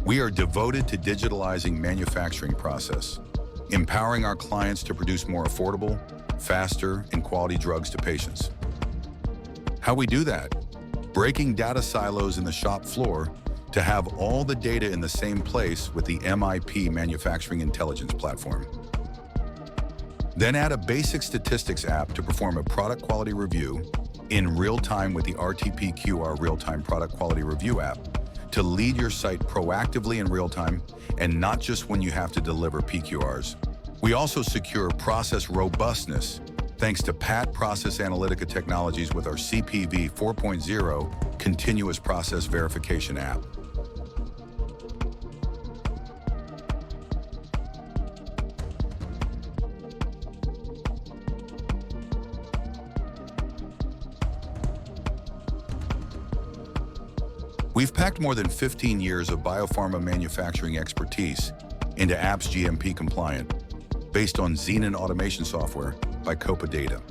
We are devoted to digitalizing manufacturing process, empowering our clients to produce more affordable, faster, and quality drugs to patients. How we do that? Breaking data silos in the shop floor to have all the data in the same place with the MIP Manufacturing Intelligence Platform. Then add a basic statistics app to perform a product quality review in real time with the RTP-QR Real-Time Product Quality Review app to lead your site proactively in real time and not just when you have to deliver PQRs. We also secure process robustness thanks to PAT Process Analytica technologies with our CPV 4.0 Continuous Process Verification app. We've packed more than 15 years of biopharma manufacturing expertise into apps GMP compliant, based on Xenon automation software by Copa Data.